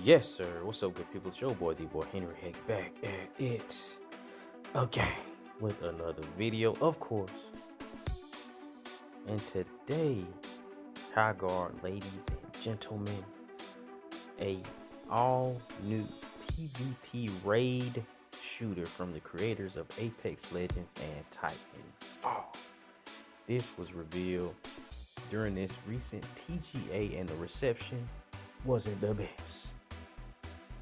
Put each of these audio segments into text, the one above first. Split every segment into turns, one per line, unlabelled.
Yes, sir. What's up, good people? It's your boy, the boy Henry Heck, back at it again with another video, of course. And today, Highguard, ladies and gentlemen, a all new PvP raid shooter from the creators of Apex Legends and Titanfall. This was revealed during this recent TGA, and the reception wasn't the best.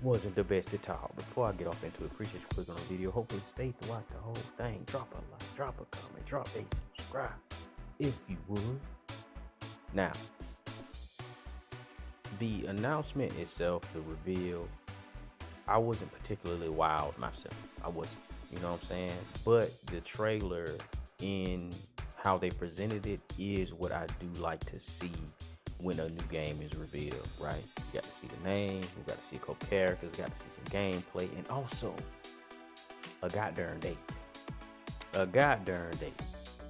Wasn't the best at all. But before I get off into it, appreciate you clicking on the video. Hopefully stay throughout the whole thing. Drop a like, drop a comment, drop a subscribe if you would. Now, the announcement itself, the reveal, I wasn't particularly wild myself. I wasn't, you know what I'm saying? But the trailer in how they presented it is what I do like to see when a new game is revealed, right? You got to see the name, you got to see a couple characters, got to see some gameplay, and also a goddamn date. A goddamn date.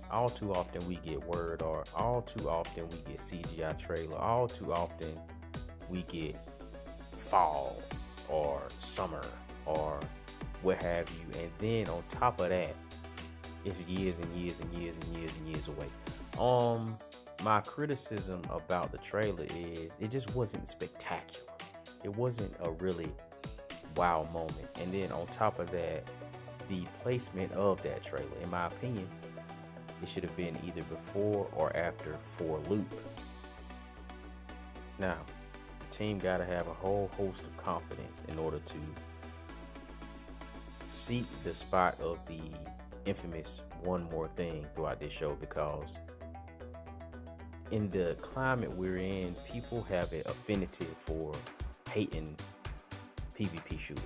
All too often we get word art, all too often we get CGI trailer, all too often we get fall or summer or what have you, and then on top of that, it's years and years and years and years and years away. My criticism about the trailer is it just wasn't spectacular. It wasn't a really wow moment. And then on top of that, the placement of that trailer, in my opinion, it should have been either before or after For Loop. Now, the team got to have a whole host of confidence in order to seek the spot of the infamous one more thing throughout this show, because in the climate we're in, people have an affinity for hating PvP shooters.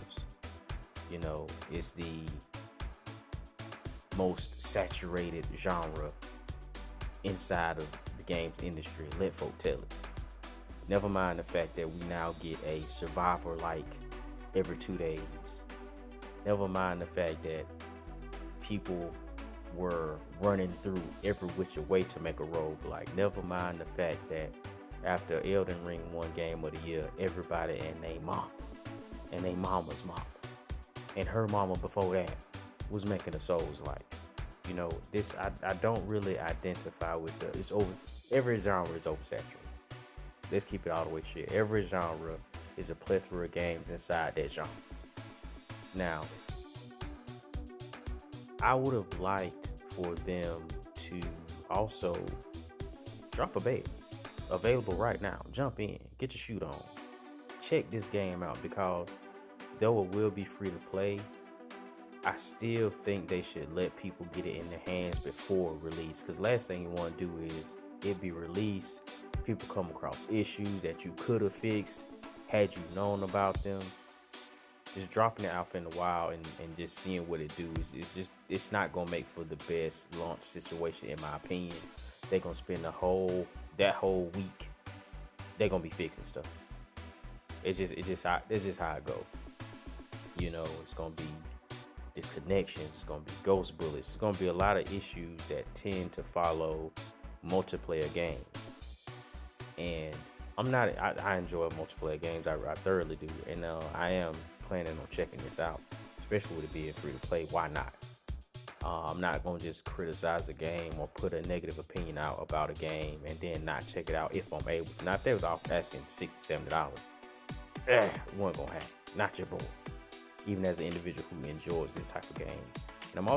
You know, it's the most saturated genre inside of the games industry. Let folk tell it. Never mind the fact that we now get a survivor like every 2 days. Never mind the fact that people were running through every which way to make a roguelike. Never mind the fact that after Elden Ring won Game of the Year, everybody and they mom and they mama's mom and her mama before that was making a Souls like. You know, this I don't really identify with the every genre is oversaturated. Let's keep it all the way shit. Every genre is a plethora of games inside that genre. Now, I would have liked for them to also drop a beta available right now. Jump in, get your shoot on, check this game out, because though it will be free to play, I still think they should let people get it in their hands before release, because last thing you want to do is it be released, people come across issues that you could have fixed had you known about them. Just dropping it out in the wild and just seeing what it do it's not gonna make for the best launch situation, in my opinion. They're gonna spend that whole week they're gonna be fixing stuff. It's just how it goes. You know, it's gonna be disconnections, it's gonna be ghost bullets, it's gonna be a lot of issues that tend to follow multiplayer games. And I enjoy multiplayer games. I thoroughly do, and I am planning on checking this out, especially with it being free to play. Why not? I'm not gonna just criticize a game or put a negative opinion out about a game and then not check it out if I'm able to. Now, if they was asking $60-70, wasn't gonna happen. Not your boy. Even as an individual who enjoys this type of game, and I'm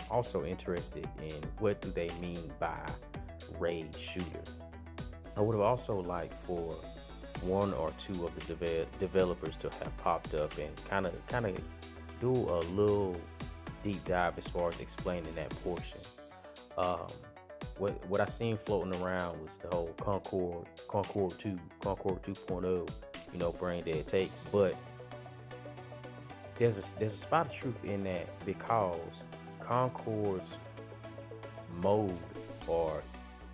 also interested in what do they mean by raid shooter. I would have also liked for one or two of the developers to have popped up and kind of do a little deep dive as far as explaining that portion. What I seen floating around was the whole Concord 2.0, you know, brain dead takes. But there's a spot of truth in that, because Concord's mode or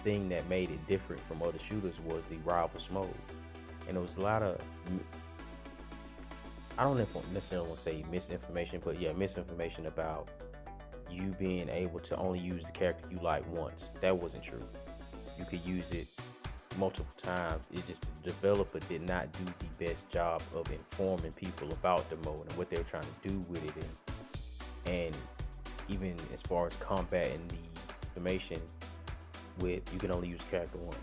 thing that made it different from other shooters was the rivals mode. And there was a lot of, I don't necessarily want to say misinformation, but yeah, misinformation about you being able to only use the character you like once. That wasn't true. You could use it multiple times. It just the developer did not do the best job of informing people about the mode and what they were trying to do with it, and even as far as combating the information with you can only use character one.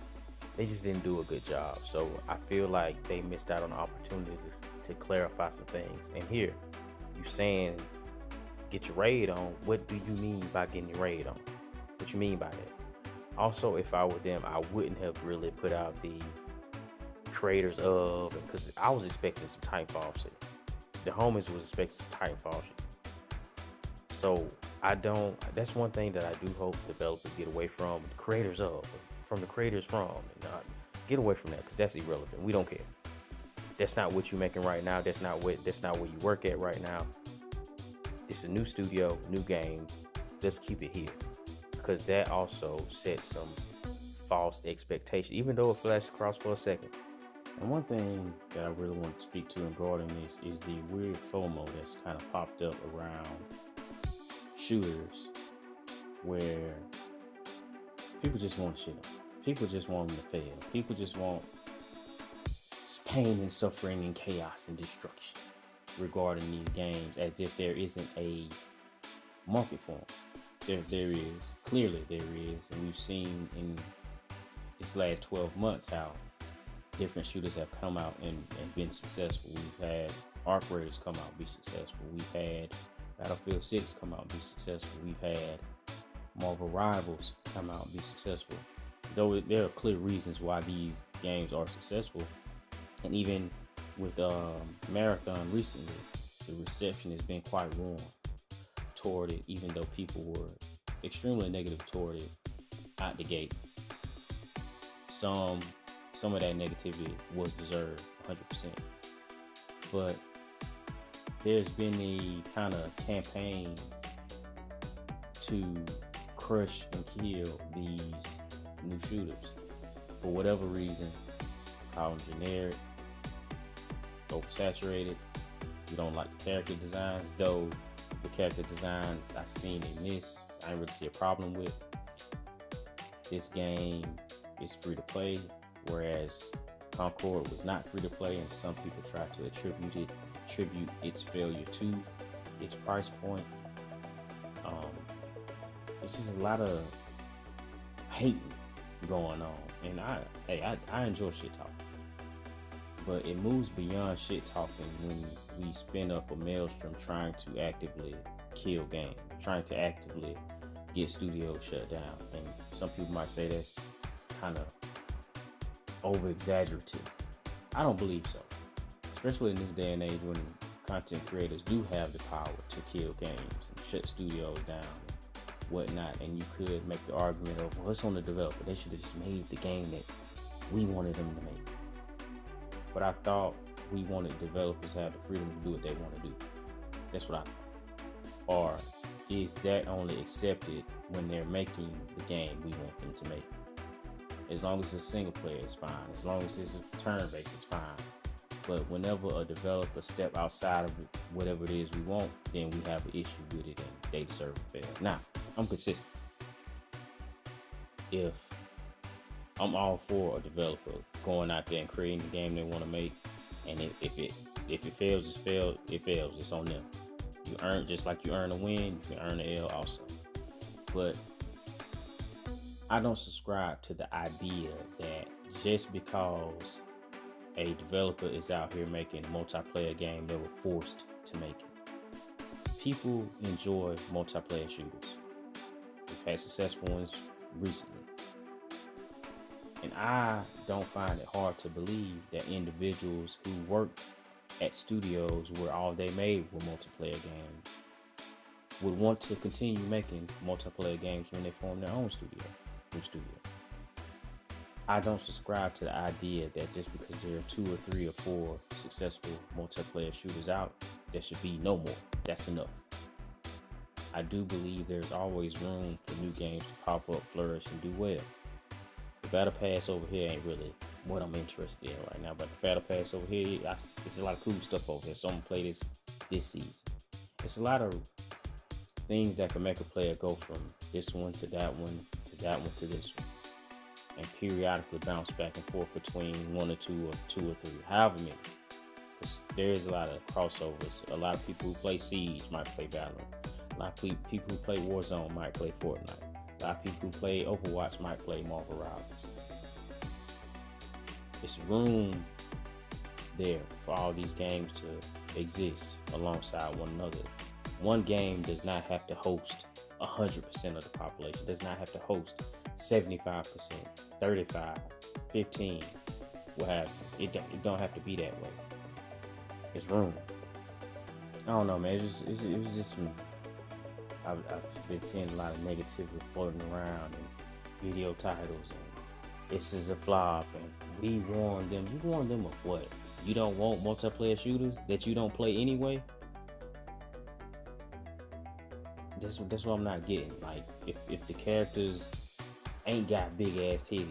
They just didn't do a good job. So I feel like they missed out on the opportunity to clarify some things. And here, you saying get your raid on. What do you mean by getting your raid on? What you mean by that? Also, if I were them, I wouldn't have really put out the creators of, because I was expecting some Titanfall shit. The homies was expecting some Titanfall shit. So that's one thing that I do hope developers get away from. The creators of, from the creators from, and get away from that, because that's irrelevant. We don't care. That's not what you're making right now. That's not where you work at right now. It's a new studio, new game. Let's keep it here, because that also sets some false expectation, even though it flashed across for a second. And one thing that I really want to speak to regarding this is the weird FOMO that's kind of popped up around shooters, where people just want shit on. People just want them to fail. People just want pain and suffering and chaos and destruction regarding these games, as if there isn't a market for them. There is. Clearly there is. And we've seen in this last 12 months how different shooters have come out and been successful. We've had Arc Raiders come out and be successful. We've had Battlefield 6 come out and be successful. We've had Marvel Rivals come out and be successful. Though there are clear reasons why these games are successful. And even with Marathon recently, the reception has been quite warm toward it, even though people were extremely negative toward it out the gate. Some of that negativity was deserved 100%. But there's been a kind of campaign to crush and kill these new shooters. For whatever reason, call them generic, oversaturated. You don't like the character designs, though the character designs I've seen in this, I didn't really see a problem with. This game is free to play, whereas Concord was not free to play, and some people try to attribute its failure to its price point. It's just a lot of hating going on, and I enjoy shit talking. But it moves beyond shit talking when we spin up a maelstrom trying to actively kill games, trying to actively get studios shut down. And some people might say that's kind of over-exaggerative. I don't believe so. Especially in this day and age when content creators do have the power to kill games and shut studios down and whatnot. And you could make the argument of, well, it's on the developer. They should have just made the game that we wanted them to make. But I thought we wanted developers to have the freedom to do what they want to do. That's what I thought. Or is that only accepted when they're making the game we want them to make? As long as it's single player, it's fine. As long as it's a turn-based, it's fine. But whenever a developer step outside of whatever it is we want, then we have an issue with it and they deserve to fail. Now, I'm consistent. If I'm all for a developer going out there and creating the game they want to make, and if it fails, it fails. It's on them. You earn, just like you earn a win, you can earn an L also. But I don't subscribe to the idea that just because a developer is out here making a multiplayer game, they were forced to make it. People enjoy multiplayer shooters. We've had successful ones recently. And I don't find it hard to believe that individuals who worked at studios where all they made were multiplayer games would want to continue making multiplayer games when they form their own studio. I don't subscribe to the idea that just because there are 2 or 3 or 4 successful multiplayer shooters out, there should be no more. That's enough. I do believe there's always room for new games to pop up, flourish, and do well. The Battle Pass over here ain't really what I'm interested in right now, but the Battle Pass over here, it's a lot of cool stuff over here, so I'm gonna play this season. It's a lot of things that can make a player go from this one to that one to that one to this one. and periodically bounce back and forth between 1 or 2 or 2 or 3, however many. Because there's a lot of crossovers. A lot of people who play Siege might play Valorant. A lot of people who play Warzone might play Fortnite. A lot of people who play Overwatch might play Marvel Rivals. It's room there for all these games to exist alongside one another. One game does not have to host 100% of the population. Does not have to host 75%, 35, 15, what have you. It don't have to be that way. It's room. I don't know, man. It was just some. I've been seeing a lot of negativity floating around and video titles and this is a flop and we warned them. You warned them of what? You don't want multiplayer shooters that you don't play anyway? That's what I'm not getting. Like if the characters ain't got big ass titties,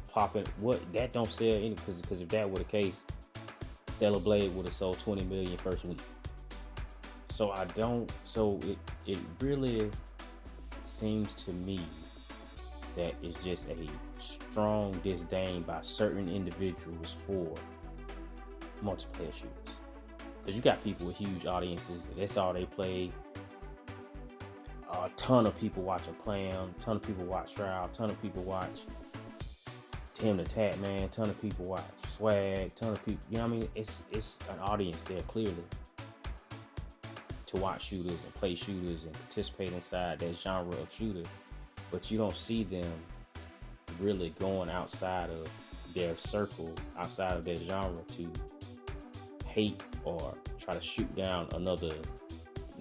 popping what that don't sell any because if that were the case, Stellar Blade would have sold 20 million first week. So it really seems to me that it's just a strong disdain by certain individuals for multiplayer shooters. Because you got people with huge audiences, that's all they play. A ton of people watching play them, a ton of people watch Shroud, a ton of people watch Tim the Tat Man, a ton of people watch Swag, a ton of people, you know what I mean? It's an audience there clearly to watch shooters and play shooters and participate inside that genre of shooter, but you don't see them really going outside of their circle, outside of their genre to hate or try to shoot down another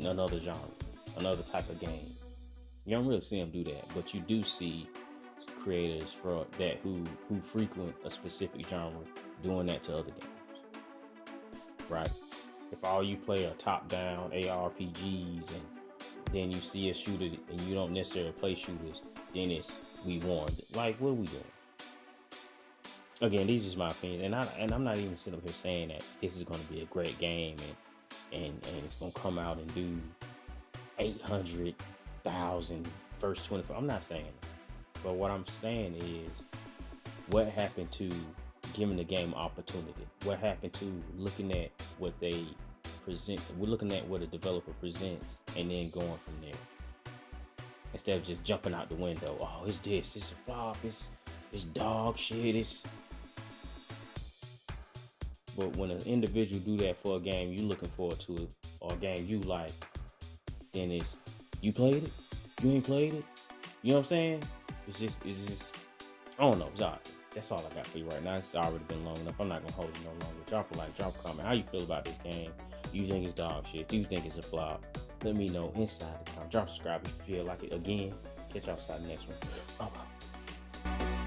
genre, another type of game. You don't really see them do that, but you do see creators for that who frequent a specific genre doing that to other games, right? If all you play are top-down ARPGs and then you see a shooter and you don't necessarily play shooters, then it's we warned. Like, what are we doing? Again, these is my opinion, and I'm not even sitting up here saying that this is going to be a great game and it's going to come out and do 800,000 first 24. I'm not saying that, but what I'm saying is, what happened to giving the game opportunity? What happened to looking at what they present? We're looking at what a developer presents and then going from there, instead of just jumping out the window. Oh, it's this, it's a flop, it's dog shit, But when an individual do that for a game you looking forward to it, or a game you like, then it's, you played it? You ain't played it? You know what I'm saying? It's just, I don't know, sorry. That's all I got for you right now. It's already been long enough. I'm not gonna hold you no longer. Drop a like, drop a comment. How you feel about this game? Do you think it's dog shit? Do you think it's a flop? Let me know inside the comment. Drop a subscribe if you feel like it. Again, catch y'all outside the next one. Bye bye.